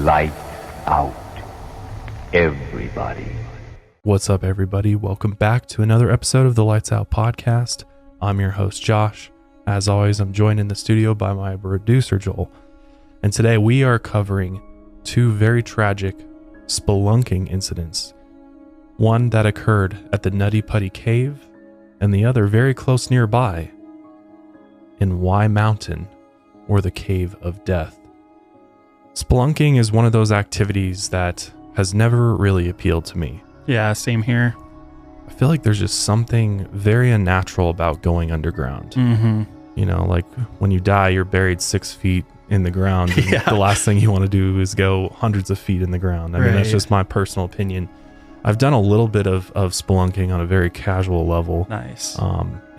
Light out, everybody. What's up, everybody? Welcome back to another episode of the Lights Out podcast. I'm your host, Josh. As always, I'm joined in the studio by my producer, Joel. And today we are covering two very tragic spelunking incidents. One that occurred at the Nutty Putty Cave, and the other very close nearby in Y Mountain, or the Cave of Death. Spelunking is one of those activities that has never really appealed to me. Yeah, same here. I feel like there's just something very unnatural about going underground. Mm-hmm. You know, like when you die, you're buried 6 feet in the ground. And Yeah. The last thing you want to do is go hundreds of feet in the ground. I mean, that's Right. just my personal opinion. I've done a little bit of spelunking on a very casual level Nice.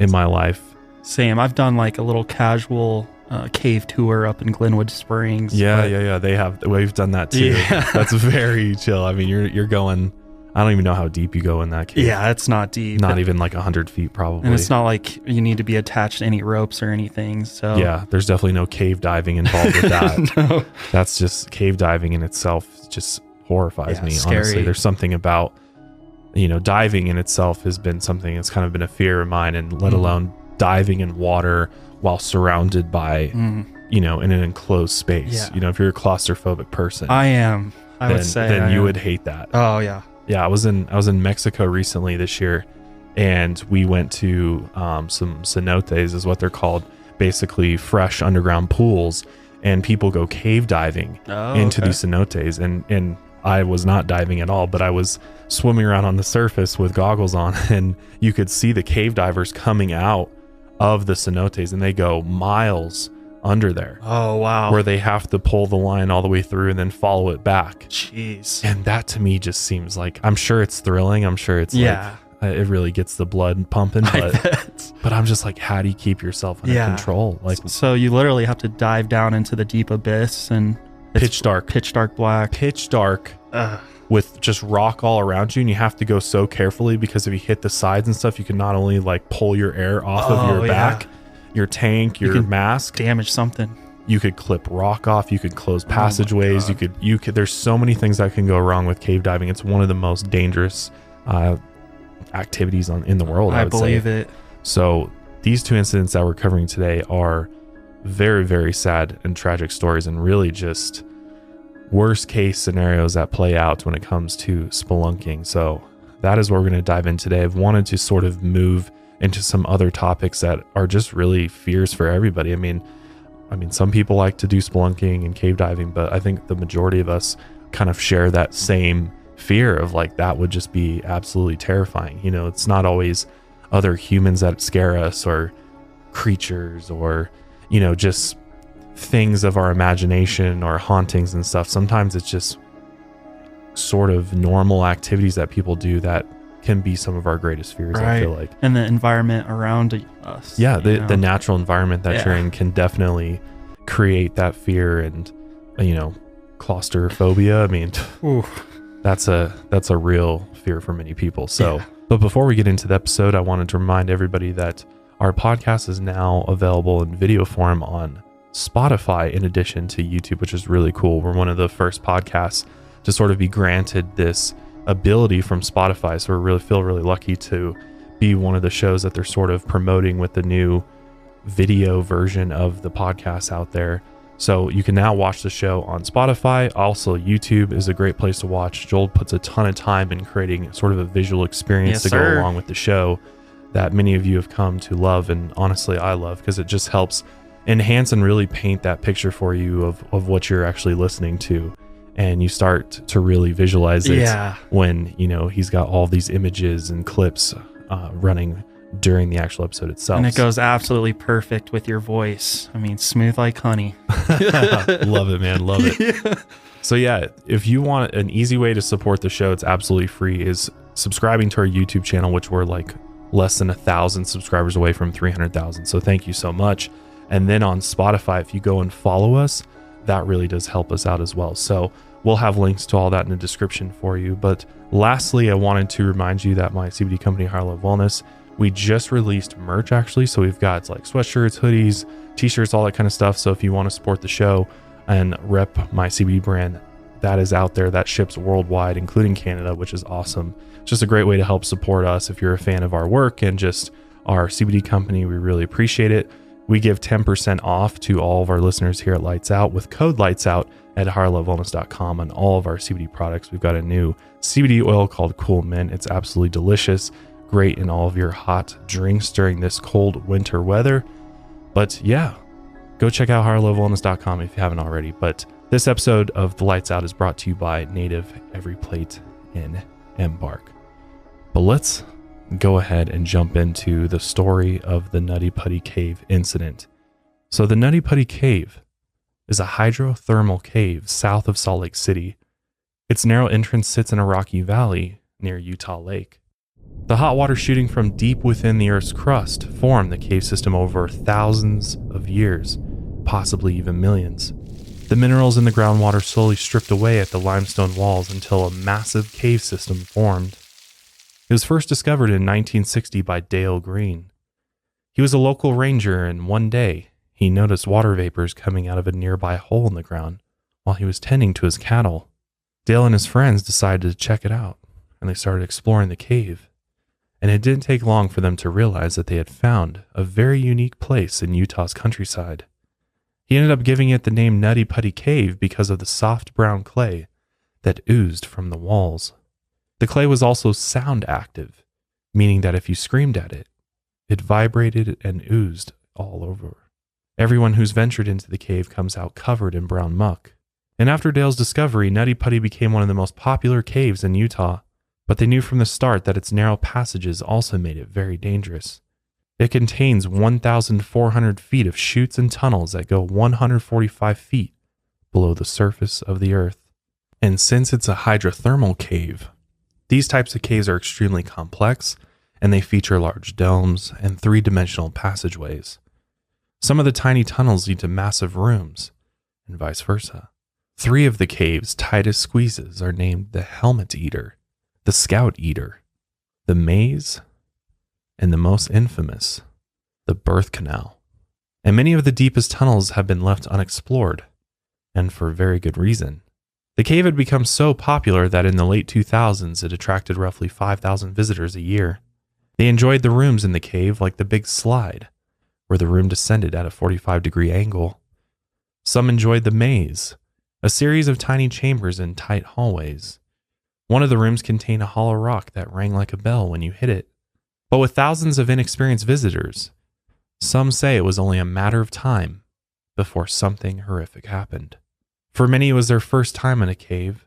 in my life. Same. I've done like a little casual cave tour up in Greenwood Springs. Yeah. We've done that too. Yeah. That's very chill. I mean, you're going, I don't even know how deep you go in that cave. Yeah, it's not deep. Not even like 100 feet probably. And it's not like you need to be attached to any ropes or anything. So Yeah, there's definitely no cave diving involved with that. No. That's just cave diving in itself just horrifies Yeah, me, scary. honestly. There's something about, diving in itself has been something that's kind of been a fear of mine, and let alone diving in water while surrounded by, in an enclosed space. Yeah. If you're a claustrophobic person, I am. I would say then I you am. would hate that. Oh yeah. Yeah, I was in Mexico recently this year, and we went to some cenotes, is what they're called, basically fresh underground pools, and people go cave diving into these cenotes, and I was not diving at all, but I was swimming around on the surface with goggles on, and you could see the cave divers coming out of the cenotes, and they go miles under there. Oh wow. Where they have to pull the line all the way through and then follow it back. Jeez. And that to me just seems like, I'm sure it's thrilling. I'm sure it's Yeah. it really gets the blood pumping, I but bet. but I'm just like, how do you keep yourself under Yeah. control? Like So you literally have to dive down into the deep abyss, and it's pitch dark pitch dark. Ugh. with just rock all around you, and you have to go so carefully, because if you hit the sides and stuff, you can not only like pull your air off of your back, your tank, your can mask, Damage something. you could clip rock off, you could close my passageways, God. you could there's so many things that can go wrong with cave diving. It's one of the most dangerous activities in the world, I would believe say. it. So these two incidents that we're covering today are very, very sad and tragic stories, and really just worst case scenarios that play out when it comes to spelunking. So that is what we're going to dive in today. I've wanted to sort of move into some other topics that are just really fears for everybody. I mean, some people like to do spelunking and cave diving, but I think the majority of us kind of share that same fear of like, that would just be absolutely terrifying. It's not always other humans that scare us, or creatures, or just things of our imagination, or hauntings and stuff. Sometimes it's just sort of normal activities that people do that can be some of our greatest fears. I feel like, And the environment around us. yeah, the natural environment that you're in can definitely create that fear and claustrophobia. I mean, Ooh. that's a real fear for many people. So, Yeah. But before we get into the episode, I wanted to remind everybody that our podcast is now available in video form on Spotify, in addition to YouTube, which is really cool. We're one of the first podcasts to sort of be granted this ability from Spotify. So we feel really lucky to be one of the shows that they're sort of promoting with the new video version of the podcast out there. So you can now watch the show on Spotify. Also, YouTube is a great place to watch. Joel puts a ton of time in creating sort of a visual experience to go along with the show that many of you have come to love, and honestly I love, because it just helps enhance and really paint that picture for you of what you're actually listening to, and you start to really visualize it when he's got all these images and clips running during the actual episode itself. And it goes absolutely perfect with your voice. I mean, smooth like honey. Love it, man. Love it. Yeah. So yeah, if you want an easy way to support the show, it's absolutely free, is subscribing to our YouTube channel, which we're like less than 1,000 subscribers away from 300,000. So thank you so much. And then on Spotify, if you go and follow us, that really does help us out as well. So we'll have links to all that in the description for you. But lastly, I wanted to remind you that my CBD company, Higher Love Wellness, we just released merch actually. So we've got like sweatshirts, hoodies, t-shirts, all that kind of stuff. So if you want to support the show and rep my CBD brand, that is out there that ships worldwide, including Canada, which is awesome. It's just a great way to help support us if you're a fan of our work and just our CBD company. We really appreciate it. We give 10% off to all of our listeners here at Lights Out with code Lights Out at higherlovewellness.com on all of our CBD products. We've got a new CBD oil called Cool Mint. It's absolutely delicious, great in all of your hot drinks during this cold winter weather. But yeah, go check out higherlovewellness.com if you haven't already. But this episode of The Lights Out is brought to you by Native Every Plate in Embark. But let's go ahead and jump into the story of the Nutty Putty Cave incident. So the Nutty Putty Cave is a hydrothermal cave south of Salt Lake City. Its narrow entrance sits in a rocky valley near Utah Lake. The hot water shooting from deep within the Earth's crust formed the cave system over thousands of years, possibly even millions. The minerals in the groundwater slowly stripped away at the limestone walls until a massive cave system formed. It was first discovered in 1960 by Dale Green. He was a local ranger, and one day he noticed water vapors coming out of a nearby hole in the ground while he was tending to his cattle. Dale and his friends decided to check it out, and they started exploring the cave. And it didn't take long for them to realize that they had found a very unique place in Utah's countryside. He ended up giving it the name Nutty Putty Cave because of the soft brown clay that oozed from the walls. The clay was also sound active, meaning that if you screamed at it, it vibrated and oozed all over. Everyone who's ventured into the cave comes out covered in brown muck. And after Dale's discovery, Nutty Putty became one of the most popular caves in Utah, but they knew from the start that its narrow passages also made it very dangerous. It contains 1,400 feet of chutes and tunnels that go 145 feet below the surface of the earth. And since it's a hydrothermal cave, these types of caves are extremely complex, and they feature large domes and three-dimensional passageways. Some of the tiny tunnels lead to massive rooms, and vice versa. 3 of the cave's tightest squeezes are named the Helmet Eater, the Scout Eater, the Maze, and the most infamous, the Birth Canal. And many of the deepest tunnels have been left unexplored, and for very good reason. The cave had become so popular that in the late 2000s it attracted roughly 5,000 visitors a year. They enjoyed the rooms in the cave like the Big Slide, where the room descended at a 45-degree angle. Some enjoyed the Maze, a series of tiny chambers in tight hallways. One of the rooms contained a hollow rock that rang like a bell when you hit it. But with thousands of inexperienced visitors, some say it was only a matter of time before something horrific happened. For many, it was their first time in a cave.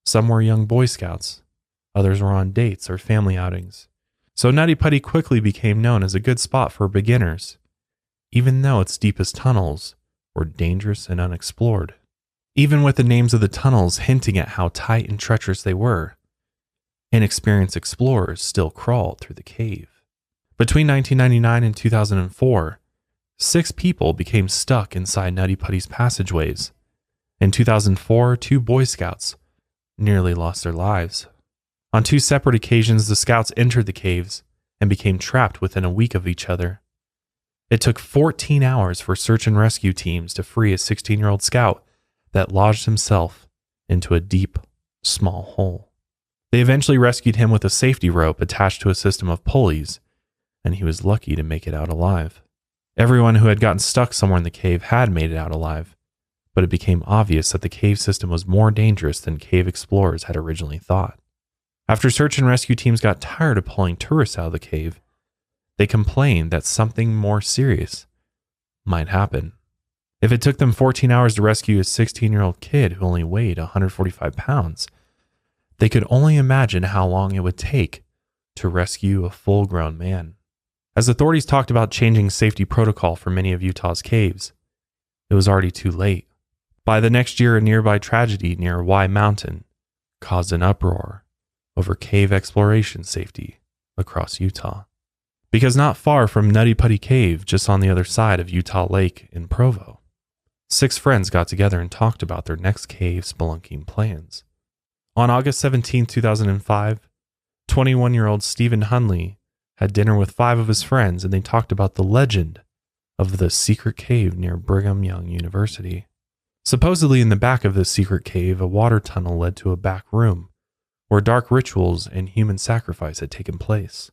Some were young Boy Scouts. Others were on dates or family outings. So Nutty Putty quickly became known as a good spot for beginners, even though its deepest tunnels were dangerous and unexplored. Even with the names of the tunnels hinting at how tight and treacherous they were, inexperienced explorers still crawled through the cave. Between 1999 and 2004, 6 people became stuck inside Nutty Putty's passageways. In 2004, 2 Boy Scouts nearly lost their lives. On 2 separate occasions, the scouts entered the caves and became trapped within a week of each other. It took 14 hours for search and rescue teams to free a 16-year-old scout that lodged himself into a deep, small hole. They eventually rescued him with a safety rope attached to a system of pulleys, and he was lucky to make it out alive. Everyone who had gotten stuck somewhere in the cave had made it out alive, but it became obvious that the cave system was more dangerous than cave explorers had originally thought. After search and rescue teams got tired of pulling tourists out of the cave, they complained that something more serious might happen. If it took them 14 hours to rescue a 16-year-old kid who only weighed 145 pounds, they could only imagine how long it would take to rescue a full-grown man. As authorities talked about changing safety protocol for many of Utah's caves, it was already too late. By the next year, a nearby tragedy near Y Mountain caused an uproar over cave exploration safety across Utah. Because not far from Nutty Putty Cave, just on the other side of Utah Lake in Provo, 6 friends got together and talked about their next cave spelunking plans. On August 17, 2005, 21-year-old Stephen Hunley had dinner with 5 of his friends, and they talked about the legend of the secret cave near Brigham Young University. Supposedly in the back of this secret cave, a water tunnel led to a back room where dark rituals and human sacrifice had taken place.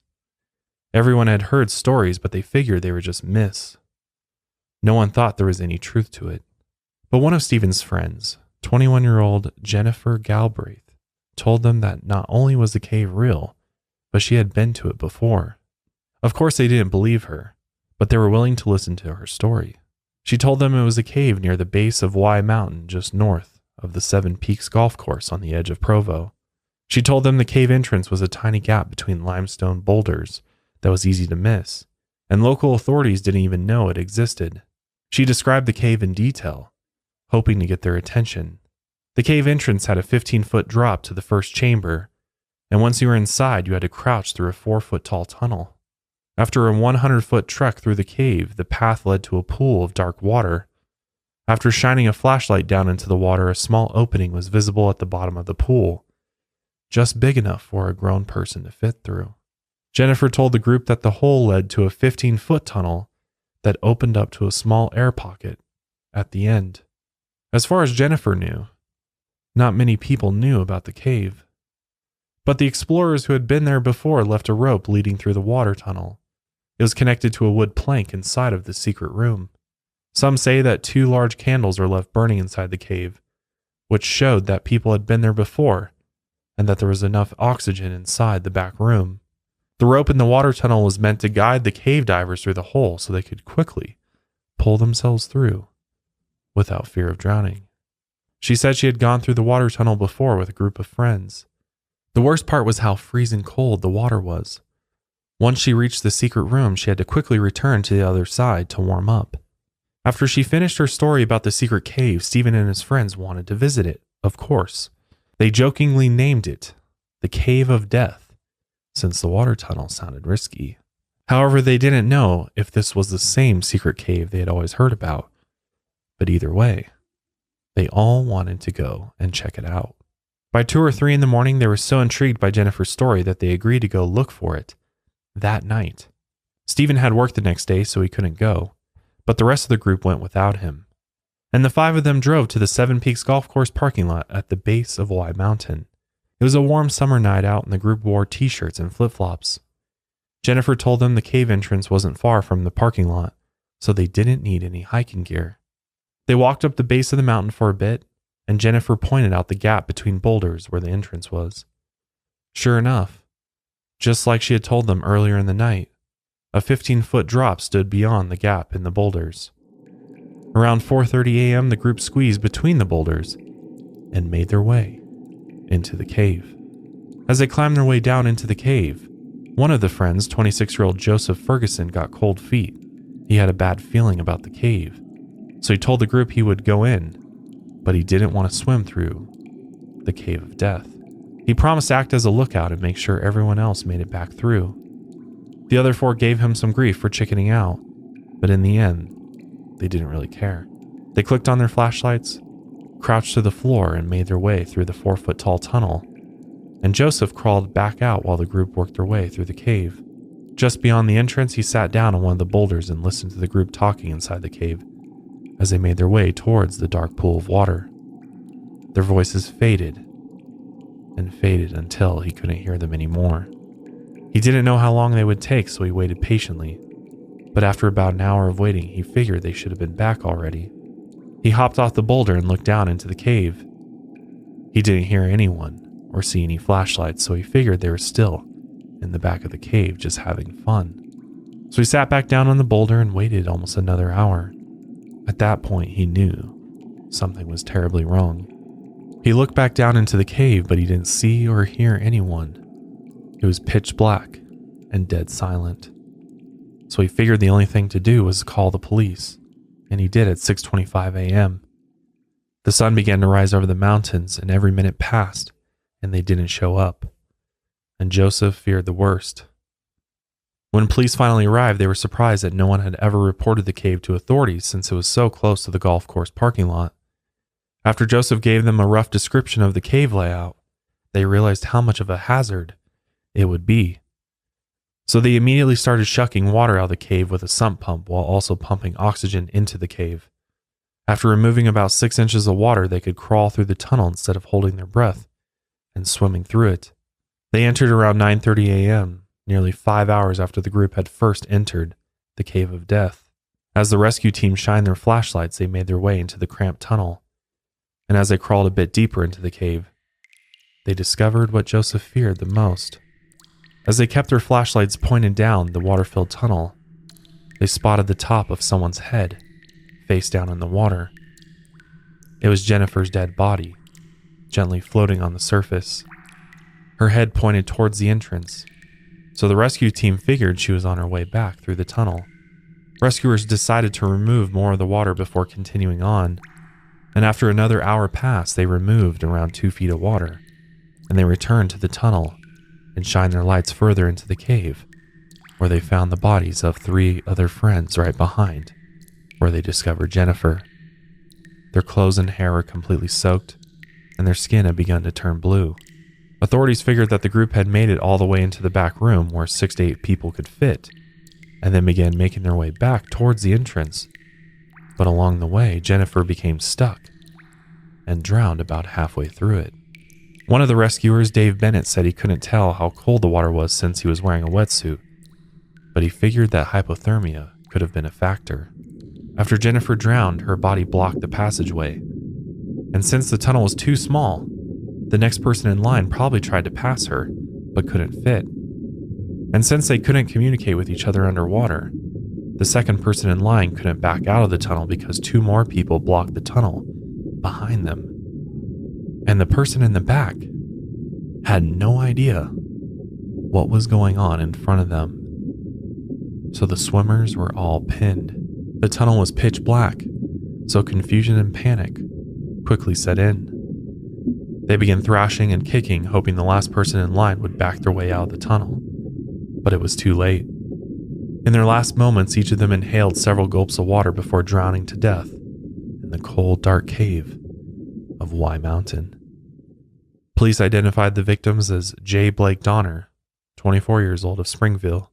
Everyone had heard stories, but they figured they were just myths. No one thought there was any truth to it. But one of Stephen's friends, 21-year-old Jennifer Galbraith, told them that not only was the cave real, but she had been to it before. Of course, they didn't believe her, but they were willing to listen to her story. She told them it was a cave near the base of Y Mountain, just north of the Seven Peaks golf course on the edge of Provo. She told them the cave entrance was a tiny gap between limestone boulders that was easy to miss, and local authorities didn't even know it existed. She described the cave in detail, hoping to get their attention. The cave entrance had a 15-foot drop to the first chamber, and once you were inside, you had to crouch through a 4-foot tall tunnel. After a 100-foot trek through the cave, the path led to a pool of dark water. After shining a flashlight down into the water, a small opening was visible at the bottom of the pool, just big enough for a grown person to fit through. Jennifer told the group that the hole led to a 15-foot tunnel that opened up to a small air pocket at the end. As far as Jennifer knew, not many people knew about the cave. But the explorers who had been there before left a rope leading through the water tunnel. It was connected to a wood plank inside of the secret room. Some say that 2 large candles were left burning inside the cave, which showed that people had been there before and that there was enough oxygen inside the back room. The rope in the water tunnel was meant to guide the cave divers through the hole so they could quickly pull themselves through without fear of drowning. She said she had gone through the water tunnel before with a group of friends. The worst part was how freezing cold the water was. Once she reached the secret room, she had to quickly return to the other side to warm up. After she finished her story about the secret cave, Stephen and his friends wanted to visit it, of course. They jokingly named it the Cave of Death, since the water tunnel sounded risky. However, they didn't know if this was the same secret cave they had always heard about. But either way, they all wanted to go and check it out. By 2 or 3 in the morning, they were so intrigued by Jennifer's story that they agreed to go look for it that night. Stephen had work the next day, so he couldn't go, but the rest of the group went without him. And the 5 of them drove to the Seven Peaks golf course parking lot at the base of Y Mountain. It was a warm summer night out, and the group wore t-shirts and flip-flops. Jennifer told them the cave entrance wasn't far from the parking lot, so they didn't need any hiking gear. They walked up the base of the mountain for a bit, and Jennifer pointed out the gap between boulders where the entrance was. Sure enough, just like she had told them earlier in the night, a 15-foot drop stood beyond the gap in the boulders. Around 4:30 a.m., the group squeezed between the boulders and made their way into the cave. As they climbed their way down into the cave, one of the friends, 26-year-old Joseph Ferguson, got cold feet. He had a bad feeling about the cave, so he told the group he would go in, but he didn't want to swim through the Cave of Death. He promised to act as a lookout and make sure everyone else made it back through. The other 4 gave him some grief for chickening out, but in the end, they didn't really care. They clicked on their flashlights, crouched to the floor, and made their way through the 4-foot tall tunnel, and Joseph crawled back out while the group worked their way through the cave. Just beyond the entrance, he sat down on one of the boulders and listened to the group talking inside the cave as they made their way towards the dark pool of water. Their voices faded and faded until he couldn't hear them anymore. He didn't know how long they would take, so he waited patiently. But after about an hour of waiting, he figured they should have been back already. He hopped off the boulder and looked down into the cave. He didn't hear anyone or see any flashlights, so he figured they were still in the back of the cave just having fun. So he sat back down on the boulder and waited almost another hour. At that point, he knew something was terribly wrong. He looked back down into the cave, but he didn't see or hear anyone. It was pitch black and dead silent. So he figured the only thing to do was call the police, and he did at 6:25 a.m. The sun began to rise over the mountains, and every minute passed, and they didn't show up. And Joseph feared the worst. When police finally arrived, they were surprised that no one had ever reported the cave to authorities since it was so close to the golf course parking lot. After Joseph gave them a rough description of the cave layout, they realized how much of a hazard it would be. So they immediately started shucking water out of the cave with a sump pump while also pumping oxygen into the cave. After removing about 6 inches of water, they could crawl through the tunnel instead of holding their breath and swimming through it. They entered around 9:30 a.m., nearly 5 hours after the group had first entered the Cave of Death. As the rescue team shined their flashlights, they made their way into the cramped tunnel. And as they crawled a bit deeper into the cave, they discovered what Joseph feared the most. As they kept their flashlights pointed down the water-filled tunnel, they spotted the top of someone's head, face down in the water. It was Jennifer's dead body, gently floating on the surface. Her head pointed towards the entrance, so the rescue team figured she was on her way back through the tunnel. Rescuers decided to remove more of the water before continuing on, and after another hour passed, they removed around 2 feet of water, and they returned to the tunnel and shined their lights further into the cave, where they found the bodies of 3 other friends right behind, where they discovered Jennifer. Their clothes and hair were completely soaked, and their skin had begun to turn blue. Authorities figured that the group had made it all the way into the back room where 6 to 8 people could fit, and then began making their way back towards the entrance. But along the way, Jennifer became stuck and drowned about halfway through it. One of the rescuers, Dave Bennett, said he couldn't tell how cold the water was since he was wearing a wetsuit, but he figured that hypothermia could have been a factor. After Jennifer drowned, her body blocked the passageway, and since the tunnel was too small, the next person in line probably tried to pass her, but couldn't fit. And since they couldn't communicate with each other underwater, the second person in line couldn't back out of the tunnel because 2 more people blocked the tunnel behind them. And the person in the back had no idea what was going on in front of them. So the swimmers were all pinned. The tunnel was pitch black, so confusion and panic quickly set in. They began thrashing and kicking, hoping the last person in line would back their way out of the tunnel. But it was too late. In their last moments, each of them inhaled several gulps of water before drowning to death in the cold, dark cave of Y Mountain. Police identified the victims as J. Blake Donner, 24 years old, of Springville,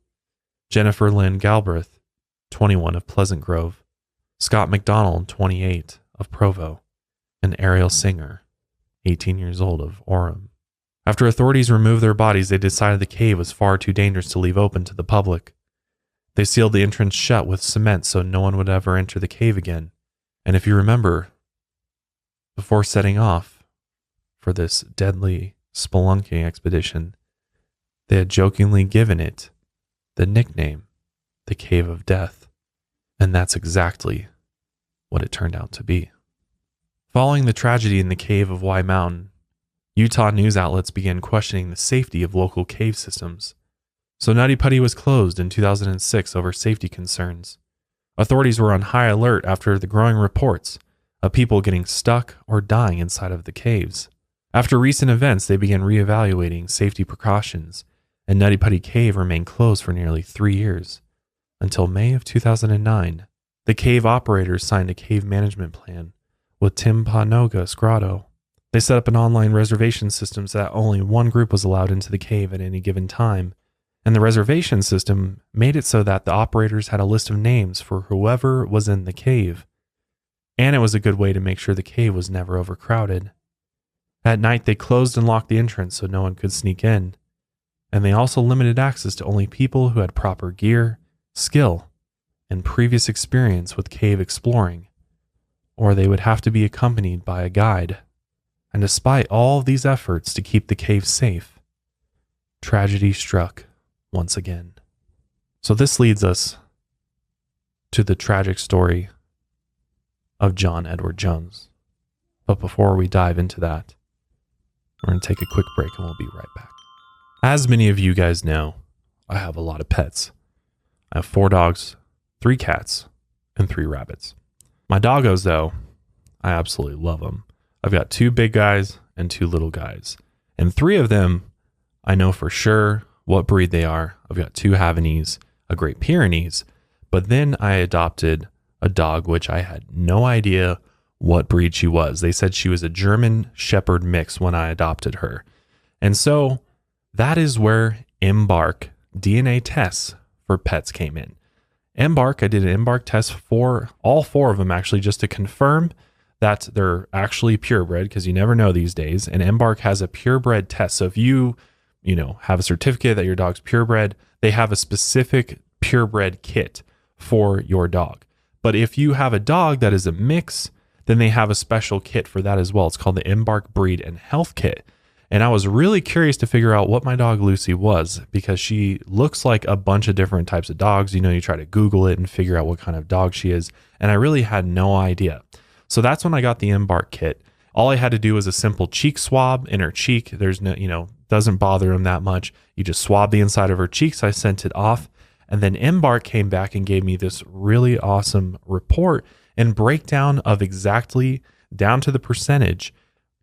Jennifer Lynn Galbraith, 21, of Pleasant Grove, Scott McDonald, 28, of Provo, and Ariel Singer, 18 years old, of Orem. After authorities removed their bodies, they decided the cave was far too dangerous to leave open to the public. They sealed the entrance shut with cement so no one would ever enter the cave again. And if you remember, before setting off for this deadly spelunking expedition, they had jokingly given it the nickname, the Cave of Death. And that's exactly what it turned out to be. Following the tragedy in the cave of Y Mountain, Utah news outlets began questioning the safety of local cave systems. So Nutty Putty was closed in 2006 over safety concerns. Authorities were on high alert after the growing reports of people getting stuck or dying inside of the caves. After recent events, they began reevaluating safety precautions, and Nutty Putty Cave remained closed for nearly 3 years, until May of 2009. The cave operators signed a cave management plan with Timpanogos Grotto. They set up an online reservation system so that only one group was allowed into the cave at any given time, and the reservation system made it so that the operators had a list of names for whoever was in the cave, and it was a good way to make sure the cave was never overcrowded. At night, they closed and locked the entrance so no one could sneak in, and they also limited access to only people who had proper gear, skill, and previous experience with cave exploring, or they would have to be accompanied by a guide. And despite all of these efforts to keep the cave safe, tragedy struck once again. So this leads us to the tragic story of John Edward Jones. But before we dive into that, we're going to take a quick break and we'll be right back. As many of you guys know, I have a lot of pets. I have 4 dogs, 3 cats, and 3 rabbits. My doggos, though, I absolutely love them. I've got 2 big guys and 2 little guys. And 3 of them, I know for sure what breed they are. I've got 2 Havanese, a Great Pyrenees, but then I adopted a dog which I had no idea what breed she was. They said she was a German Shepherd mix when I adopted her. And so that is where Embark DNA tests for pets came in. Embark, I did an Embark test for all 4 of them actually, just to confirm that they're actually purebred, because you never know these days. And Embark has a purebred test. So if you have a certificate that your dog's purebred, they have a specific purebred kit for your dog. But if you have a dog that is a mix, then they have a special kit for that as well. It's called the Embark Breed and Health Kit. And I was really curious to figure out what my dog Lucy was, because she looks like a bunch of different types of dogs. You try to Google it and figure out what kind of dog she is. And I really had no idea. So that's when I got the Embark kit. All I had to do was a simple cheek swab in her cheek. There's no, doesn't bother him that much. You just swab the inside of her cheeks. I sent it off. And then Embark came back and gave me this really awesome report and breakdown of exactly down to the percentage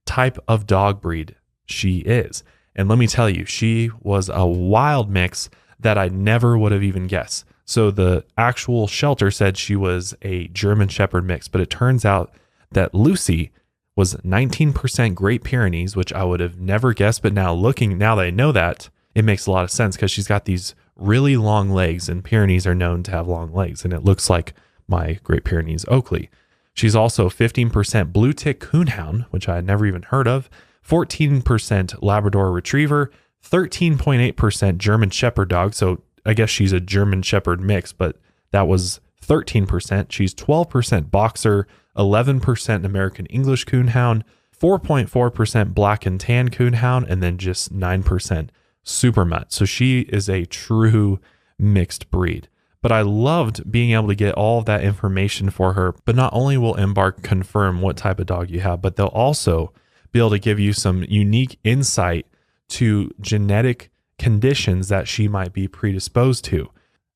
type of dog breed she is. And let me tell you, she was a wild mix that I never would have even guessed. So the actual shelter said she was a German Shepherd mix, but it turns out that Lucy was 19% Great Pyrenees, which I would have never guessed. But now that I know that, it makes a lot of sense, because she's got these really long legs, and Pyrenees are known to have long legs, and it looks like my Great Pyrenees Oakley. She's also 15% Blue Tick Coonhound, which I had never even heard of, 14% Labrador Retriever, 13.8% German Shepherd dog. So I guess she's a German Shepherd mix, but that was 13%. She's 12% Boxer, 11% American English Coonhound, 4.4% Black and Tan Coonhound, and then just 9% Super Mutt. So she is a true mixed breed. But I loved being able to get all of that information for her. But not only will Embark confirm what type of dog you have, but they'll also be able to give you some unique insight to genetic conditions that she might be predisposed to.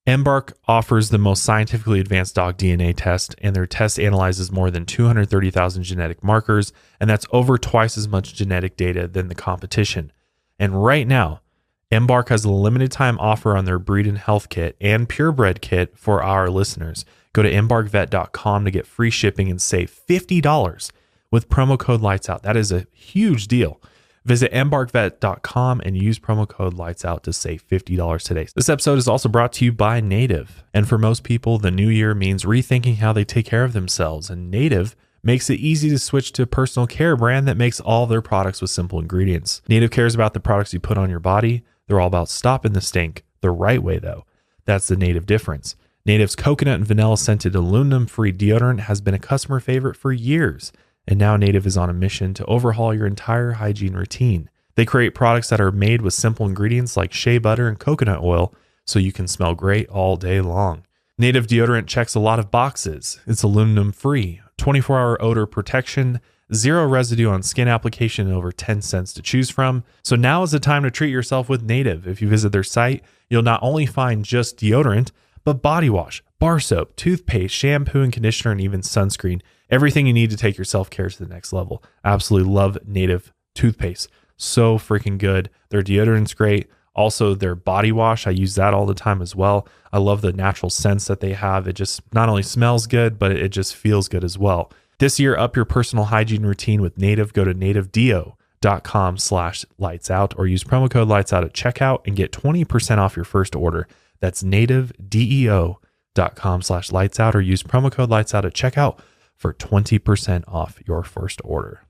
Embark offers the most scientifically advanced dog DNA test, and their test analyzes more than 230,000 genetic markers, and that's over twice as much genetic data than the competition. And right now, Embark has a limited time offer on their breed and health kit and purebred kit for our listeners. Go to embarkvet.com to get free shipping and save $50 with promo code LIGHTSOUT. That is a huge deal. Visit embarkvet.com and use promo code LIGHTSOUT to save $50 today. This episode is also brought to you by Native. And for most people, the new year means rethinking how they take care of themselves. And Native makes it easy to switch to a personal care brand that makes all their products with simple ingredients. Native cares about the products you put on your body. They're all about stopping the stink the right way, though. That's the Native difference. Native's coconut and vanilla scented aluminum-free deodorant has been a customer favorite for years. And now Native is on a mission to overhaul your entire hygiene routine. They create products that are made with simple ingredients like shea butter and coconut oil, so you can smell great all day long. Native deodorant checks a lot of boxes. It's aluminum-free, 24-hour odor protection, zero residue on skin application, and over 10 scents to choose from. So now is the time to treat yourself with Native. If you visit their site, you'll not only find just deodorant, but body wash, bar soap, toothpaste, shampoo and conditioner, and even sunscreen. Everything you need to take your self-care to the next level. Absolutely love Native toothpaste. So freaking good. Their deodorant's great. Also, their body wash, I use that all the time as well. I love the natural scents that they have. It just not only smells good, but it just feels good as well. This year, up your personal hygiene routine with Native. Go to nativedeo.com/lightsout or use promo code lightsout at checkout and get 20% off your first order. That's nativedeo.com/lightsout or use promo code lightsout at checkout for 20% off your first order.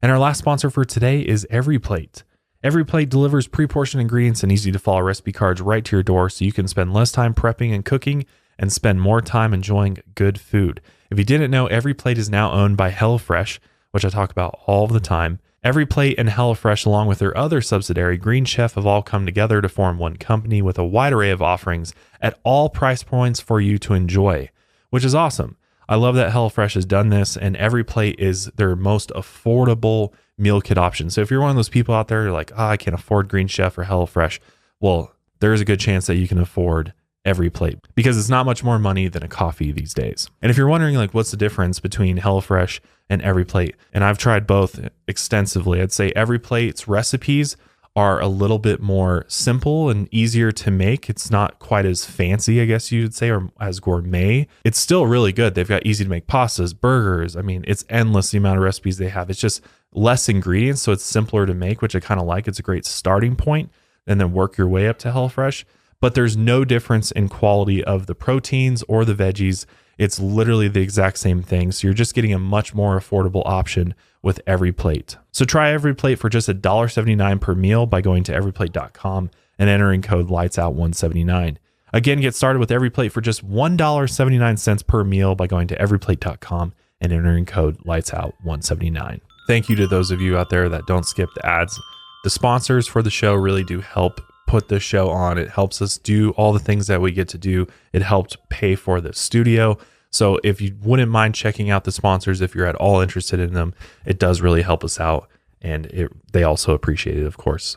And our last sponsor for today is EveryPlate. EveryPlate delivers pre-portioned ingredients and easy to follow recipe cards right to your door, so you can spend less time prepping and cooking and spend more time enjoying good food. If you didn't know, EveryPlate is now owned by HelloFresh, which I talk about all the time. EveryPlate and HelloFresh, along with their other subsidiary, Green Chef, have all come together to form one company with a wide array of offerings at all price points for you to enjoy, which is awesome. I love that HelloFresh has done this, and EveryPlate is their most affordable meal kit option. So if you're one of those people out there, you're like, I can't afford Green Chef or HelloFresh. Well, there is a good chance that you can afford EveryPlate, because it's not much more money than a coffee these days. And if you're wondering, like, what's the difference between HelloFresh and EveryPlate, and I've tried both extensively, I'd say EveryPlate's recipes are a little bit more simple and easier to make. It's not quite as fancy, I guess you'd say, or as gourmet. It's still really good. They've got easy to make pastas, burgers. I mean, it's endless the amount of recipes they have. It's just less ingredients, so it's simpler to make, which I kind of like. It's a great starting point, and then work your way up to HelloFresh. but there's no difference in quality of the proteins or the veggies. It's literally the exact same thing. So you're just getting a much more affordable option with Every Plate. So try Every Plate for just $1.79 per meal by going to everyplate.com and entering code LIGHTSOUT179. Again, get started with Every Plate for just $1.79 per meal by going to everyplate.com and entering code LIGHTSOUT179. Thank you to those of you out there that don't skip the ads. The sponsors for the show really do help put this show on. It helps us do all the things that we get to do. It helped pay for the studio. So if you wouldn't mind checking out the sponsors, if you're at all interested in them, it does really help us out. And they also appreciate it, of course.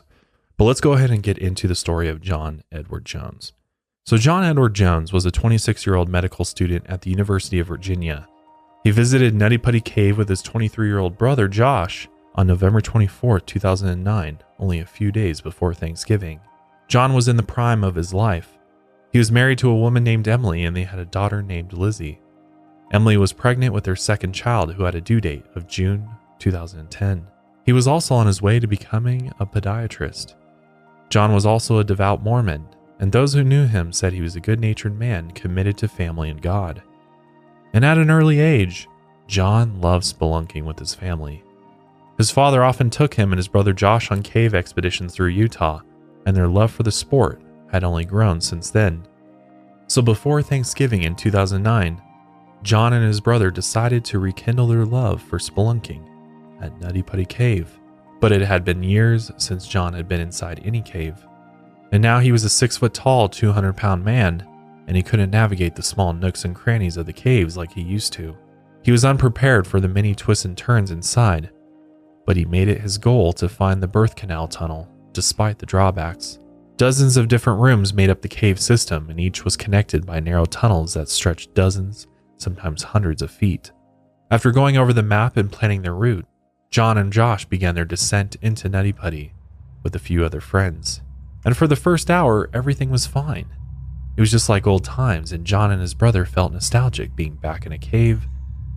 But let's go ahead and get into the story of John Edward Jones. So John Edward Jones was a 26-year-old medical student at the University of Virginia. He visited Nutty Putty Cave with his 23-year-old brother, Josh, on November 24, 2009, only a few days before Thanksgiving. John was in the prime of his life. He was married to a woman named Emily, and they had a daughter named Lizzie. Emily was pregnant with their second child, who had a due date of June 2010. He was also on his way to becoming a podiatrist. John was also a devout Mormon, and those who knew him said he was a good-natured man committed to family and God. And at an early age, John loved spelunking with his family. His father often took him and his brother Josh on cave expeditions through Utah, and their love for the sport had only grown since then. So before Thanksgiving in 2009, John and his brother decided to rekindle their love for spelunking at Nutty Putty Cave. But it had been years since John had been inside any cave. And now he was a 6-foot-tall, 200-pound man, and he couldn't navigate the small nooks and crannies of the caves like he used to. He was unprepared for the many twists and turns inside, but he made it his goal to find the birth canal tunnel, despite the drawbacks. Dozens of different rooms made up the cave system, and each was connected by narrow tunnels that stretched dozens, sometimes hundreds of feet. After going over the map and planning their route, John and Josh began their descent into Nutty Putty with a few other friends. And for the first hour, everything was fine. It was just like old times, and John and his brother felt nostalgic being back in a cave,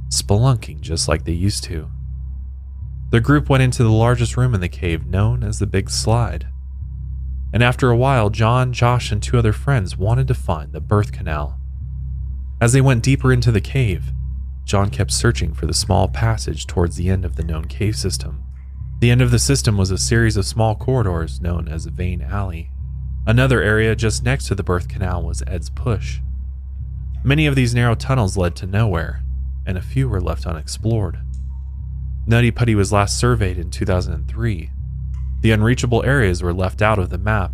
spelunking just like they used to. The group went into the largest room in the cave, known as the Big Slide. And after a while, John, Josh, and 2 other friends wanted to find the birth canal. As they went deeper into the cave, John kept searching for the small passage towards the end of the known cave system. The end of the system was a series of small corridors known as a vein alley. Another area just next to the birth canal was Ed's Push. Many of these narrow tunnels led to nowhere, and a few were left unexplored. Nutty Putty was last surveyed in 2003. The unreachable areas were left out of the map,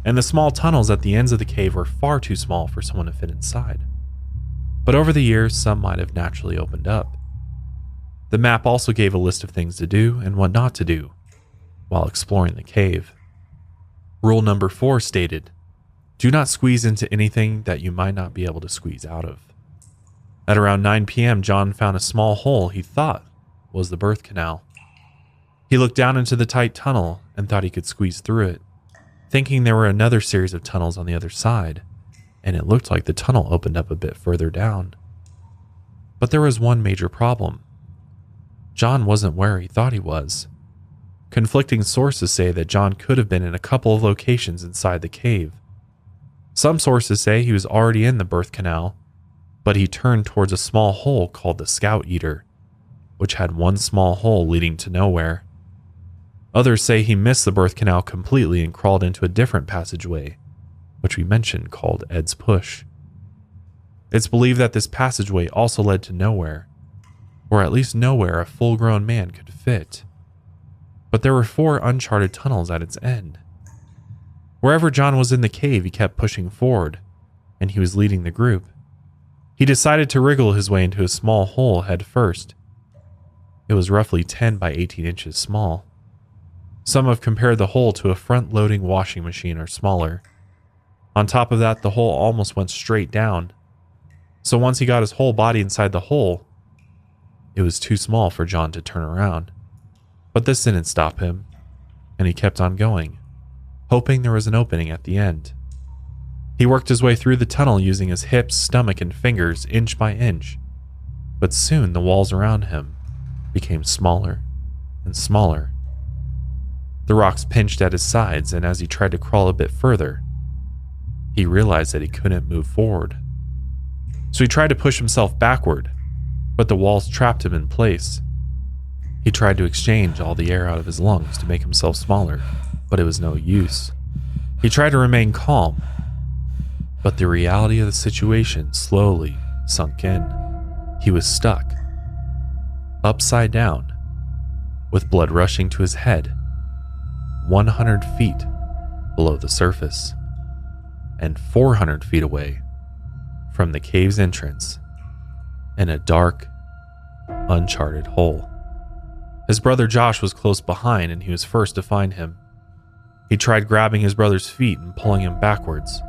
and the small tunnels at the ends of the cave were far too small for someone to fit inside. But over the years, some might have naturally opened up. The map also gave a list of things to do and what not to do while exploring the cave. Rule number 4 stated, do not squeeze into anything that you might not be able to squeeze out of. At around 9 p.m., John found a small hole he thought was the birth canal. He looked down into the tight tunnel and thought he could squeeze through it, thinking there were another series of tunnels on the other side, and it looked like the tunnel opened up a bit further down. But there was one major problem. John wasn't where he thought he was. Conflicting sources say that John could have been in a couple of locations inside the cave. Some sources say he was already in the birth canal, but he turned towards a small hole called the Scout Eater, which had one small hole leading to nowhere. Others say he missed the birth canal completely and crawled into a different passageway, which we mentioned called Ed's Push. It's believed that this passageway also led to nowhere, or at least nowhere a full-grown man could fit. But there were 4 uncharted tunnels at its end. Wherever John was in the cave, he kept pushing forward, and he was leading the group. He decided to wriggle his way into a small hole head first. It was roughly 10 by 18 inches small. Some have compared the hole to a front-loading washing machine or smaller. On top of that, the hole almost went straight down. So once he got his whole body inside the hole, it was too small for John to turn around. But this didn't stop him, and he kept on going, hoping there was an opening at the end. He worked his way through the tunnel using his hips, stomach, and fingers inch by inch, but soon the walls around him became smaller and smaller. The rocks pinched at his sides, and as he tried to crawl a bit further, he realized that he couldn't move forward. So he tried to push himself backward, but the walls trapped him in place. He tried to exchange all the air out of his lungs to make himself smaller, but it was no use. He tried to remain calm, but the reality of the situation slowly sunk in. He was stuck, upside down, with blood rushing to his head, 100 feet below the surface, and 400 feet away from the cave's entrance, in a dark, uncharted hole. His brother Josh was close behind, and he was first to find him. He tried grabbing his brother's feet and pulling him backwards,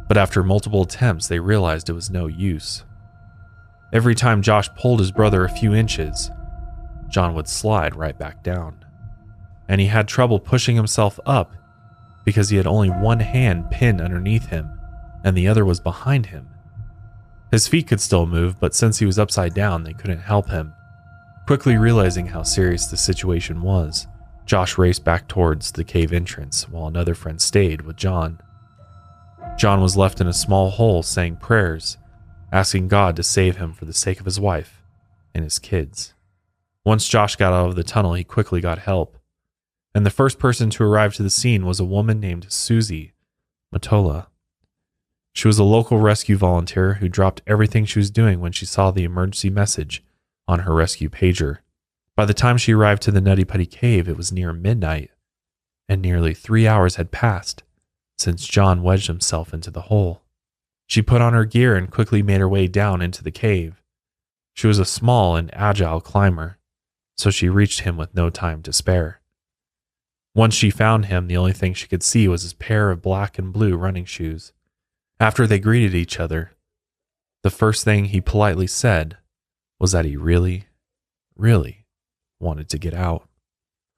but after multiple attempts, they realized it was no use. Every time Josh pulled his brother a few inches, John would slide right back down, and he had trouble pushing himself up because he had only one hand pinned underneath him, and the other was behind him. His feet could still move, but since he was upside down, they couldn't help him. Quickly realizing how serious the situation was, Josh raced back towards the cave entrance while another friend stayed with John. John was left in a small hole saying prayers, asking God to save him for the sake of his wife and his kids. Once Josh got out of the tunnel, he quickly got help, and the first person to arrive to the scene was a woman named Susie Matola. She was a local rescue volunteer who dropped everything she was doing when she saw the emergency message on her rescue pager. By the time she arrived to the Nutty Putty Cave, it was near midnight, and nearly 3 hours had passed since John wedged himself into the hole. She put on her gear and quickly made her way down into the cave. She was a small and agile climber, so she reached him with no time to spare. Once she found him, the only thing she could see was his pair of black and blue running shoes. After they greeted each other, the first thing he politely said was that he really wanted to get out.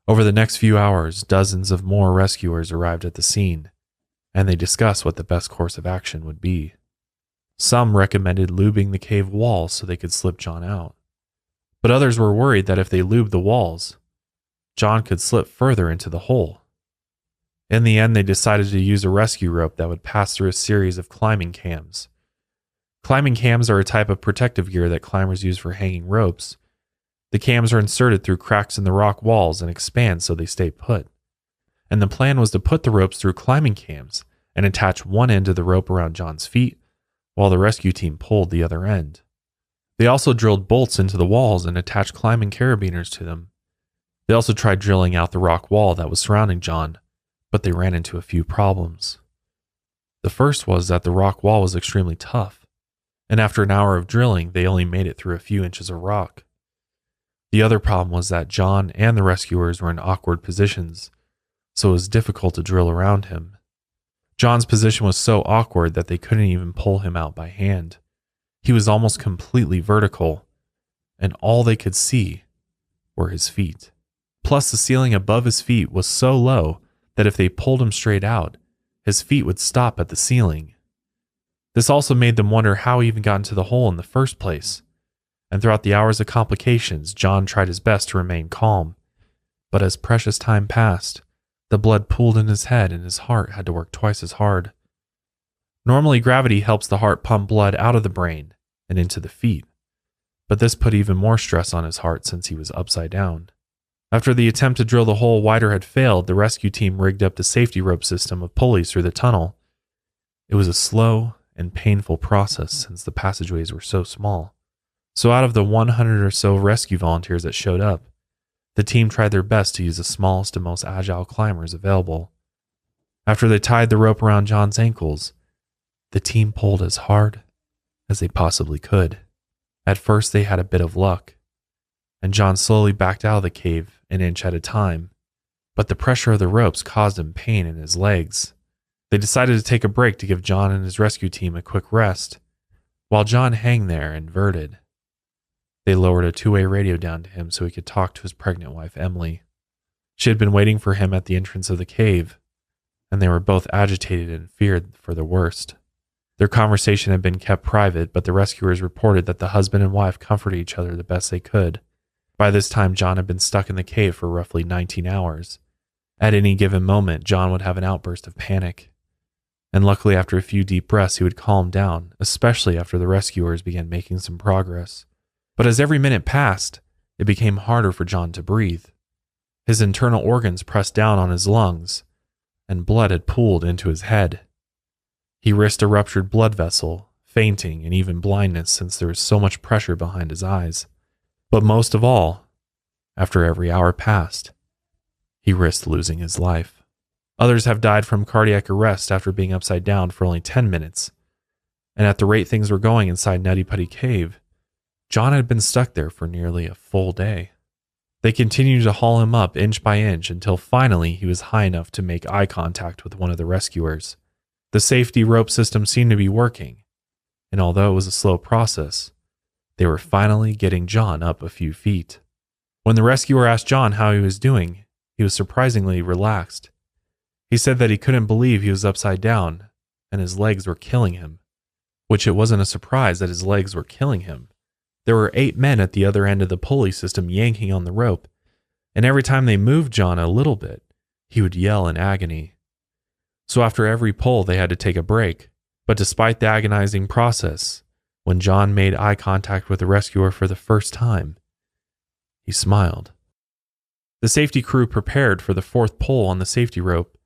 Over the next few hours, dozens of more rescuers arrived at the scene, and they discussed what the best course of action would be. Some recommended lubing the cave walls so they could slip John out, but others were worried that if they lubed the walls, John could slip further into the hole. In the end, they decided to use a rescue rope that would pass through a series of climbing cams. Climbing cams are a type of protective gear that climbers use for hanging ropes. The cams are inserted through cracks in the rock walls and expand so they stay put. And the plan was to put the ropes through climbing cams and attach one end of the rope around John's feet while the rescue team pulled the other end. They also drilled bolts into the walls and attached climbing carabiners to them. They also tried drilling out the rock wall that was surrounding John, but they ran into a few problems. The first was that the rock wall was extremely tough, and after an hour of drilling, they only made it through a few inches of rock. The other problem was that John and the rescuers were in awkward positions, so it was difficult to drill around him. John's position was so awkward that they couldn't even pull him out by hand. He was almost completely vertical, and all they could see were his feet. Plus, the ceiling above his feet was so low that if they pulled him straight out, his feet would stop at the ceiling. This also made them wonder how he even got into the hole in the first place. And throughout the hours of complications, John tried his best to remain calm. But as precious time passed, the blood pooled in his head and his heart had to work twice as hard. Normally, gravity helps the heart pump blood out of the brain and into the feet, but this put even more stress on his heart since he was upside down. After the attempt to drill the hole wider had failed, the rescue team rigged up the safety rope system of pulleys through the tunnel. It was a slow and painful process since the passageways were so small. So out of the 100 or so rescue volunteers that showed up, the team tried their best to use the smallest and most agile climbers available. After they tied the rope around John's ankles, the team pulled as hard as they possibly could. At first, they had a bit of luck, and John slowly backed out of the cave an inch at a time, but the pressure of the ropes caused him pain in his legs. They decided to take a break to give John and his rescue team a quick rest, while John hung there inverted. They lowered a two-way radio down to him so he could talk to his pregnant wife, Emily. She had been waiting for him at the entrance of the cave, and they were both agitated and feared for the worst. Their conversation had been kept private, but the rescuers reported that the husband and wife comforted each other the best they could. By this time, John had been stuck in the cave for roughly 19 hours. At any given moment, John would have an outburst of panic, And luckily, after a few deep breaths, he would calm down, especially after the rescuers began making some progress. But as every minute passed, it became harder for John to breathe. His internal organs pressed down on his lungs, and blood had pooled into his head. He risked a ruptured blood vessel, fainting, and even blindness since there was so much pressure behind his eyes. But most of all, after every hour passed, he risked losing his life. Others have died from cardiac arrest after being upside down for only 10 minutes. And at the rate things were going inside Nutty Putty Cave, John had been stuck there for nearly a full day. They continued to haul him up inch by inch until finally he was high enough to make eye contact with one of the rescuers. The safety rope system seemed to be working, and although it was a slow process, they were finally getting John up a few feet. When the rescuer asked John how he was doing, he was surprisingly relaxed. He said that he couldn't believe he was upside down, and his legs were killing him, which it wasn't a surprise that his legs were killing him. There were 8 men at the other end of the pulley system yanking on the rope, and every time they moved John a little bit, he would yell in agony. So after every pull, they had to take a break. But despite the agonizing process, when John made eye contact with the rescuer for the first time, he smiled. The safety crew prepared for the 4th pull on the safety rope.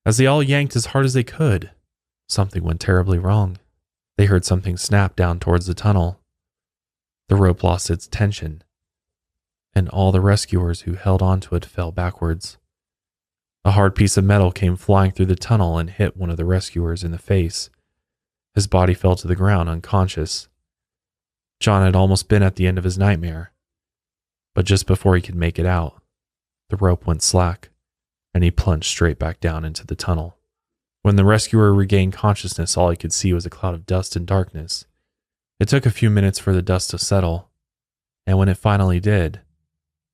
As they all yanked as hard as they could, something went terribly wrong. They heard something snap down towards the tunnel. The rope lost its tension, and all the rescuers who held onto it fell backwards. A hard piece of metal came flying through the tunnel and hit one of the rescuers in the face. His body fell to the ground unconscious. John had almost been at the end of his nightmare, but just before he could make it out, the rope went slack, and he plunged straight back down into the tunnel. When the rescuer regained consciousness, all he could see was a cloud of dust and darkness. It took a few minutes for the dust to settle, and when it finally did,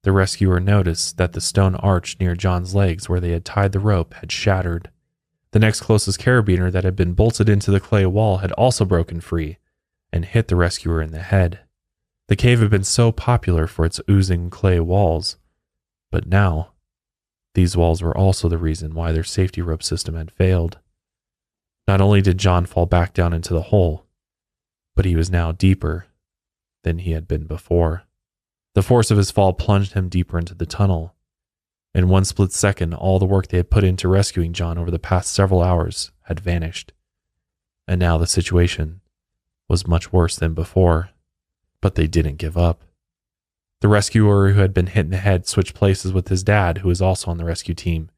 the rescuer noticed that the stone arch near John's legs where they had tied the rope had shattered. The next closest carabiner that had been bolted into the clay wall had also broken free and hit the rescuer in the head. The cave had been so popular for its oozing clay walls, but now, these walls were also the reason why their safety rope system had failed. Not only did John fall back down into the hole, but he was now deeper than he had been before. The force of his fall plunged him deeper into the tunnel. In one split second, all the work they had put into rescuing John over the past several hours had vanished. And now the situation was much worse than before, but they didn't give up. The rescuer who had been hit in the head switched places with his dad, who was also on the rescue team.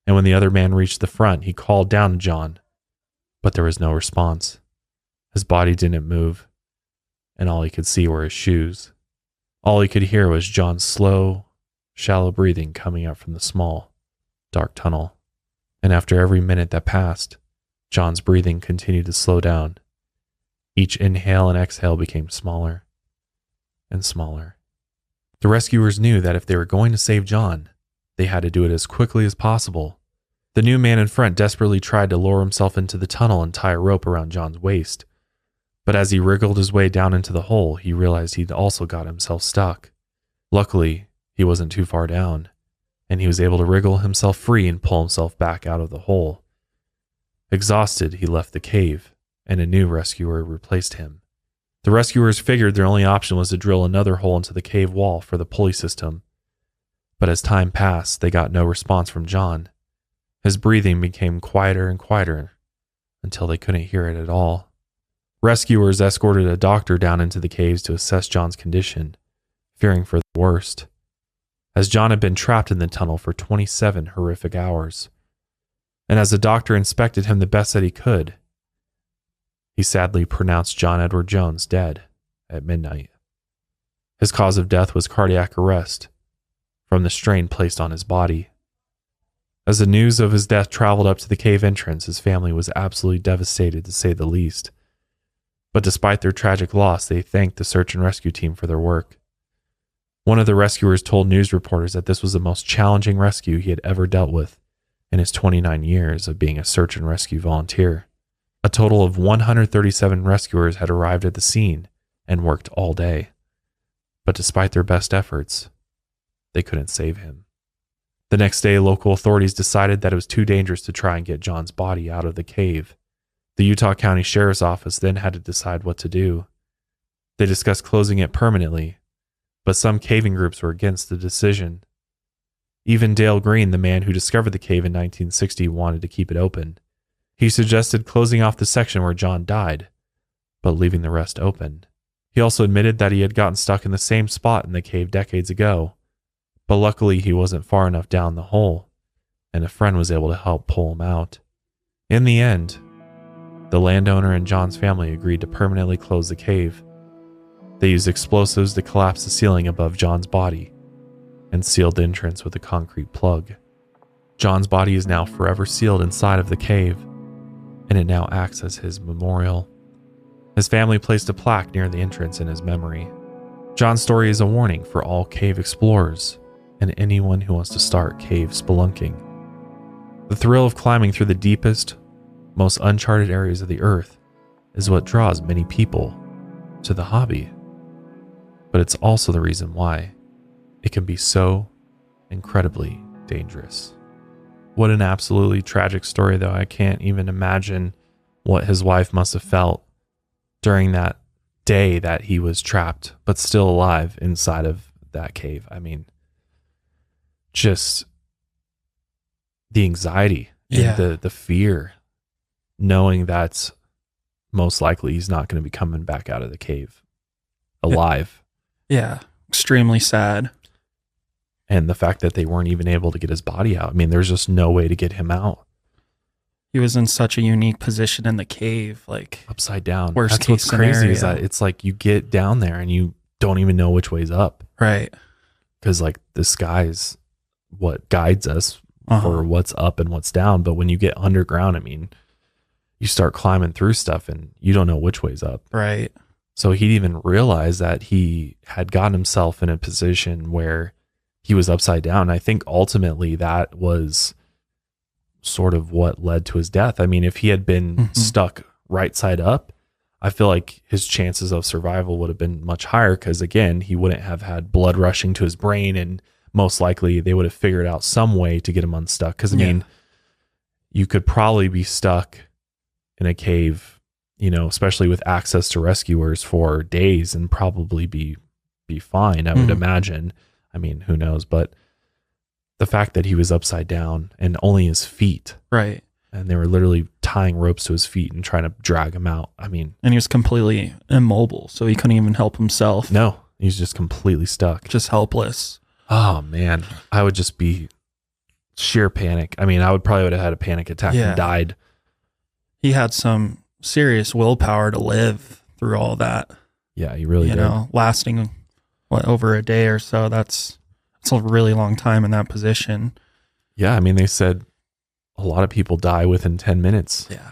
And when the other man reached the front, he called down to John, but there was no response. His body didn't move, and all he could see were his shoes. All he could hear was John's slow, shallow breathing coming up from the small, dark tunnel. And after every minute that passed, John's breathing continued to slow down. Each inhale and exhale became smaller and smaller. The rescuers knew that if they were going to save John, they had to do it as quickly as possible. The new man in front desperately tried to lower himself into the tunnel and tie a rope around John's waist. But as he wriggled his way down into the hole, he realized he'd also got himself stuck. Luckily, he wasn't too far down, and he was able to wriggle himself free and pull himself back out of the hole. Exhausted, he left the cave, and a new rescuer replaced him. The rescuers figured their only option was to drill another hole into the cave wall for the pulley system. But as time passed, they got no response from John. His breathing became quieter and quieter until they couldn't hear it at all. Rescuers escorted a doctor down into the caves to assess John's condition, fearing for the worst, as John had been trapped in the tunnel for 27 horrific hours. And as the doctor inspected him the best that he could, he sadly pronounced John Edward Jones dead at midnight. His cause of death was cardiac arrest from the strain placed on his body. As the news of his death traveled up to the cave entrance, his family was absolutely devastated, to say the least. But despite their tragic loss, they thanked the search and rescue team for their work. One of the rescuers told news reporters that this was the most challenging rescue he had ever dealt with in his 29 years of being a search and rescue volunteer. A total of 137 rescuers had arrived at the scene and worked all day. But despite their best efforts, they couldn't save him. The next day, local authorities decided that it was too dangerous to try and get John's body out of the cave. The Utah County Sheriff's Office then had to decide what to do. They discussed closing it permanently, but some caving groups were against the decision. Even Dale Green, the man who discovered the cave in 1960, wanted to keep it open. He suggested closing off the section where John died, but leaving the rest open. He also admitted that he had gotten stuck in the same spot in the cave decades ago, but luckily he wasn't far enough down the hole, and a friend was able to help pull him out. In the end, the landowner and John's family agreed to permanently close the cave. They used explosives to collapse the ceiling above John's body and sealed the entrance with a concrete plug. John's body is now forever sealed inside of the cave, and it now acts as his memorial. His family placed a plaque near the entrance in his memory. John's story is a warning for all cave explorers and anyone who wants to start cave spelunking. The thrill of climbing through the deepest, most uncharted areas of the earth is what draws many people to the hobby. But it's also the reason why it can be so incredibly dangerous. What an absolutely tragic story, though. I can't even imagine what his wife must have felt during that day that he was trapped, but still alive inside of that cave. I mean, just the anxiety and the fear, knowing that most likely he's not going to be coming back out of the cave alive. Yeah, extremely sad. And the fact that they weren't even able to get his body out. I mean, there's just no way to get him out. He was in such a unique position in the cave, like upside down. Worst That's case what's crazy scenario. is that it's like you get down there and you don't even know which way's up. Right. Because like the sky's what guides us for what's up and what's down. But when you get underground, I mean, you start climbing through stuff and you don't know which way's up. Right. So he didn't even realize that he had gotten himself in a position where he was upside down. I think ultimately that was sort of what led to his death. I mean, if he had been stuck right side up, I feel like his chances of survival would have been much higher because, again, he wouldn't have had blood rushing to his brain, and most likely they would have figured out some way to get him unstuck. Because, I mean, you could probably be stuck in a cave, you know, especially with access to rescuers for days and probably be fine, I would imagine. I mean, who knows? But the fact that he was upside down and only his feet. Right. And they were literally tying ropes to his feet and trying to drag him out. I mean. And he was completely immobile, so he couldn't even help himself. No, he's just completely stuck. Just helpless. Oh, man. I would just be sheer panic. I mean, I would have had a panic attack and died. He had some serious willpower to live through all that. Yeah, he really did. You know, lasting, over a day or so. That's a really long time in that position. Yeah, I mean, they said a lot of people die within 10 minutes. Yeah.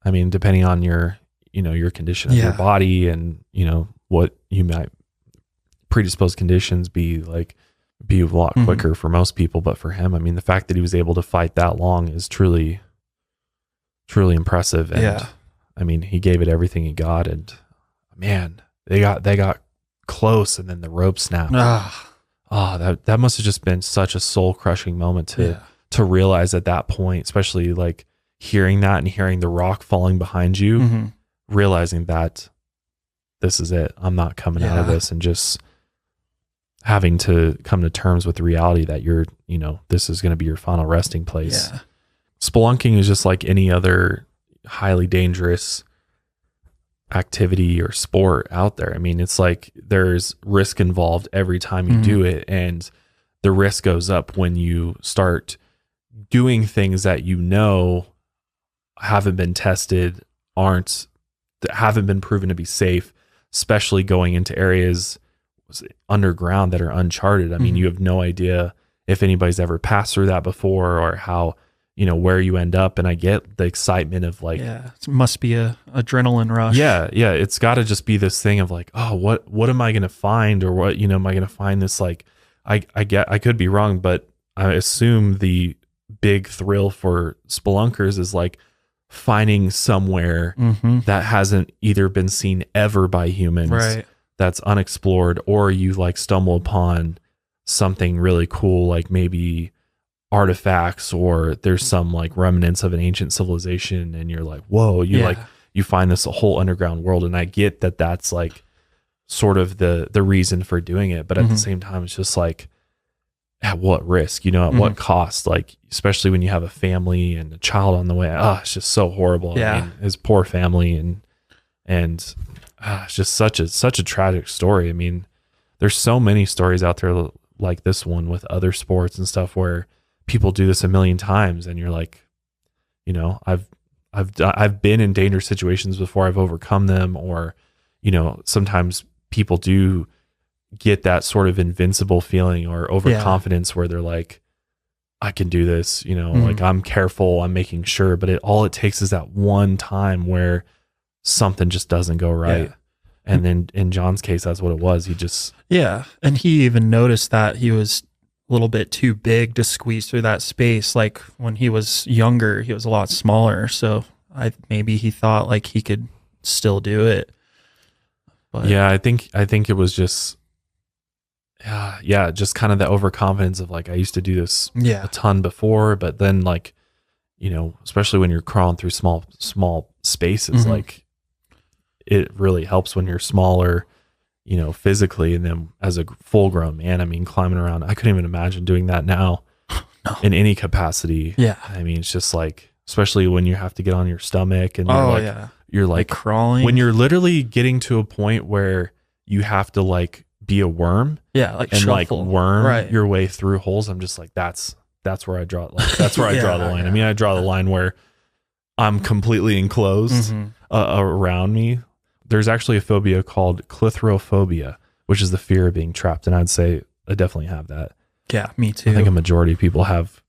I mean, depending on your condition of your body and, what you might predisposed conditions be a lot quicker for most people. But for him, I mean, the fact that he was able to fight that long is truly, truly impressive. And I mean, he gave it everything he got, and man, they got close, and then the rope snapped. That must have just been such a soul crushing moment to realize at that point, especially like hearing that and hearing the rock falling behind you, realizing that this is it. I'm not coming out of this, and just having to come to terms with the reality that this is going to be your final resting place. Yeah. Spelunking is just like any other highly dangerous activity or sport out there. I mean, it's like there's risk involved every time you do it, and the risk goes up when you start doing things that haven't been tested, haven't been proven to be safe, especially going into areas underground that are uncharted. I mean, you have no idea if anybody's ever passed through that before, or how, where you end up. And I get the excitement of like, it must be a adrenaline rush. Yeah. It's got to just be this thing of like, oh, what am I going to find? Or what, am I going to find this? Like, I could be wrong, but I assume the big thrill for spelunkers is like finding somewhere that hasn't either been seen ever by humans, right, that's unexplored, or you like stumble upon something really cool, like maybe artifacts, or there's some like remnants of an ancient civilization, and you're like, whoa, you find this whole underground world. And I get that that's like sort of the reason for doing it, but at the same time, it's just like, at what risk, at what cost? Like, especially when you have a family and a child on the way. It's just so horrible. Yeah. I mean, his poor family, and it's just such a tragic story. I mean, there's so many stories out there like this one with other sports and stuff where people do this a million times, and you're like, I've been in dangerous situations before. I've overcome them, or sometimes people do get that sort of invincible feeling or overconfidence where they're like, I can do this, like I'm careful, I'm making sure, but all it takes is that one time where something just doesn't go right. Yeah. And then in John's case, that's what it was. He just, and he even noticed that he was a little bit too big to squeeze through that space. Like when he was younger, he was a lot smaller. So maybe he thought like he could still do it. But yeah, I think it was just, just kind of the overconfidence of like, I used to do this a ton before, but then like, especially when you're crawling through small spaces, like it really helps when you're smaller, physically. And then as a full grown man, I mean, climbing around, I couldn't even imagine doing that now in any capacity. Yeah. I mean, it's just like, especially when you have to get on your stomach and you're like crawling, when you're literally getting to a point where you have to like be a worm, like and shuffle. like worm your way through holes. I'm just like, that's where I draw that's where I draw the line. Yeah. I mean, I draw the line where I'm completely enclosed around me. There's actually a phobia called clithrophobia, which is the fear of being trapped, and I'd say I definitely have that. Yeah, me too. I think a majority of people have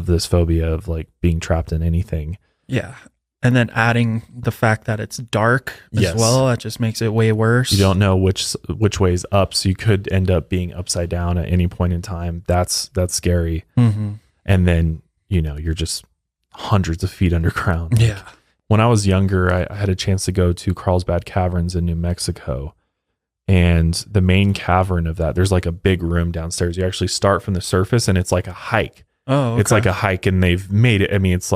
this phobia of like being trapped in anything. Yeah. And then adding the fact that it's dark as well, that just makes it way worse. You don't know which way is up, so you could end up being upside down at any point in time. That's scary. And then, you're just hundreds of feet underground. Yeah. When I was younger, I had a chance to go to Carlsbad Caverns in New Mexico. And the main cavern of that, there's like a big room downstairs. You actually start from the surface, and it's like a hike. Oh, okay. It's like a hike, and they've made it. I mean, it's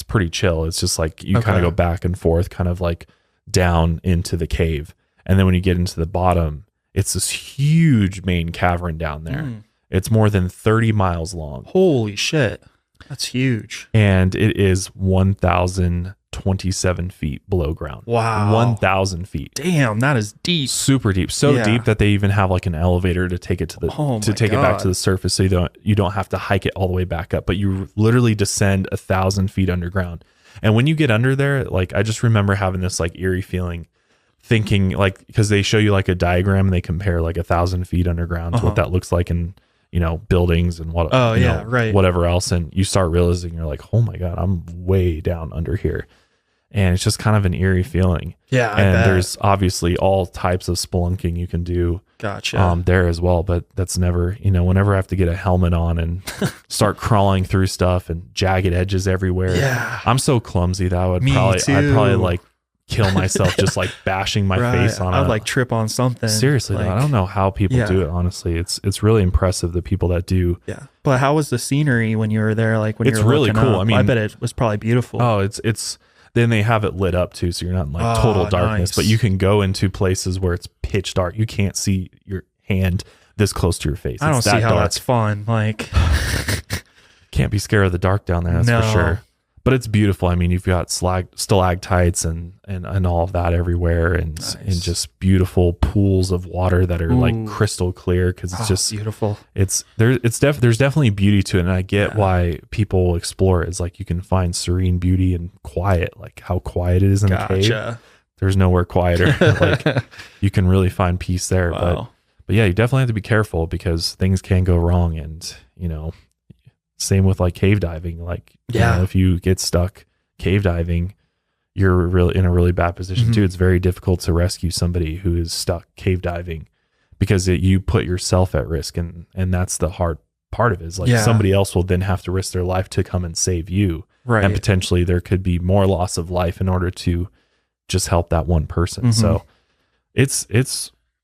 pretty chill. It's just like you kind of go back and forth, kind of like down into the cave. And then when you get into the bottom, it's this huge main cavern down there. It's more than 30 miles long. Holy shit. That's huge. And it is 1,027 feet below ground. Wow. 1,000 feet. Damn, that is deep. Super deep. So deep that they even have like an elevator to take it to it back to the surface, so you don't have to hike it all the way back up, but you literally descend 1,000 feet underground. And when you get under there, like I just remember having this like eerie feeling, thinking like, because they show you like a diagram and they compare like 1,000 feet underground to what that looks like in buildings and whatever else, and you start realizing you're like, oh my god, I'm way down under here. And it's just kind of an eerie feeling. Yeah, and there's obviously all types of spelunking you can do. Gotcha. There as well, but that's never, whenever I have to get a helmet on and start crawling through stuff and jagged edges everywhere. Yeah, I'm so clumsy that I'd probably like kill myself just like bashing my face on it. I'd like trip on something. Seriously, like, though, I don't know how people do it, honestly. It's really impressive, the people that do. Yeah. But how was the scenery when you were there? Like when it's you were really cool. Up? I mean, I bet it was probably beautiful. Oh, it's then they have it lit up too, so you're not in like total darkness, but you can go into places where it's pitch dark. You can't see your hand this close to your face. I don't see how that's fun. Like can't be scared of the dark down there, that's for sure. But it's beautiful. I mean, you've got stalactites and all of that everywhere, and just beautiful pools of water that are like crystal clear, because it's just beautiful. There's definitely beauty to it, and I get why people explore it. It's like you can find serene beauty and quiet, like how quiet it is in the cave. There's nowhere quieter. Like you can really find peace there. But yeah, you definitely have to be careful, because things can go wrong, and same with like cave diving. Like, if you get stuck cave diving, you're really in a really bad position too. It's very difficult to rescue somebody who is stuck cave diving, because you put yourself at risk, and that's the hard part of it. Is like somebody else will then have to risk their life to come and save you. Right. And potentially there could be more loss of life in order to just help that one person. So it's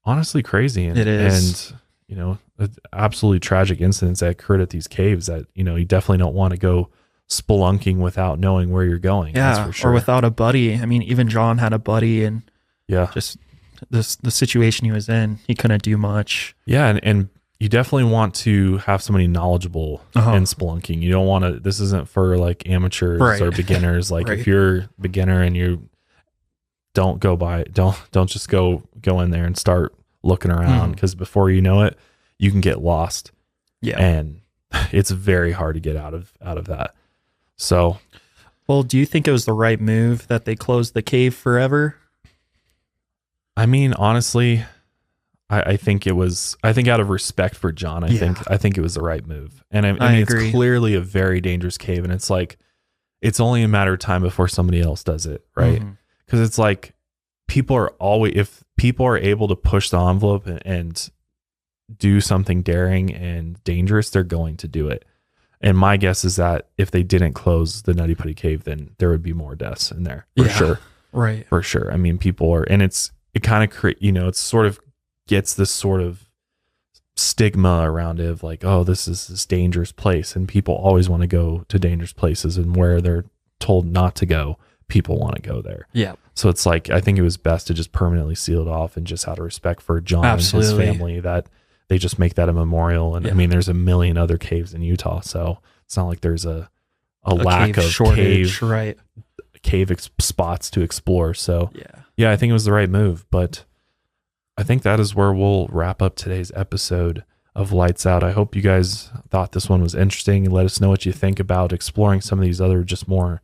honestly crazy. And, it is. And, absolutely tragic incidents that occurred at these caves that, you know, you definitely don't want to go spelunking without knowing where you're going. Yeah, that's for sure. or without a buddy. I mean, even John had a buddy, and Yeah. just the situation he was in, he couldn't do much. Yeah, and you definitely want to have somebody knowledgeable in spelunking. You don't want to, this isn't for like amateurs or beginners. Like if you're a beginner and you don't just go in there and start looking around, because before you know it, you can get lost. Yeah. And it's very hard to get out of that. So, well, do you think it was the right move that they closed the cave forever? I mean, honestly, I think out of respect for John, I think it was the right move. And I mean, agree. It's clearly a very dangerous cave, and it's like, it's only a matter of time before somebody else does it, right? Because it's like, if people are able to push the envelope and do something daring and dangerous, they're going to do it. And my guess is that if they didn't close the Nutty Putty Cave, then there would be more deaths in there for sure. Right. For sure. I mean, people are, and it kind of create, you know, it's sort of gets this sort of stigma around it of like, oh, this is this dangerous place. And people always want to go to dangerous places, and where they're told not to go, people want to go there. Yeah. So it's like, I think it was best to just permanently seal it off, and just out of respect for John and his family, that they just make that a memorial. And I mean, there's a million other caves in Utah, so it's not like there's a lack of shortage, cave spots to explore. So yeah, I think it was the right move. But I think that is where we'll wrap up today's episode of Lights Out. I hope you guys thought this one was interesting, and let us know what you think about exploring some of these other just more,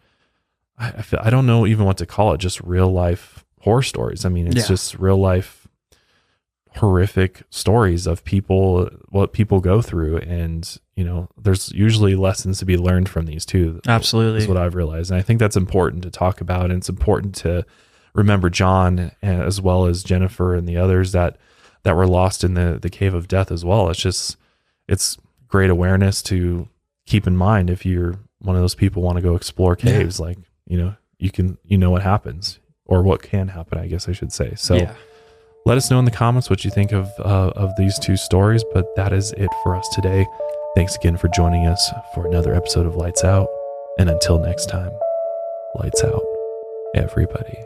I don't know even what to call it, just real life horror stories. I mean, it's just real life horrific stories of people, what people go through. And, you know, there's usually lessons to be learned from these too. Absolutely. Is what I've realized. And I think that's important to talk about. And it's important to remember John, as well as Jennifer and the others that were lost in the cave of death as well. It's great awareness to keep in mind if you're one of those people want to go explore caves. Like, you know, you know what happens, or what can happen, I guess I should say. So let us know in the comments what you think of these two stories. But that is it for us today. Thanks again for joining us for another episode of Lights Out. And until next time, lights out, everybody.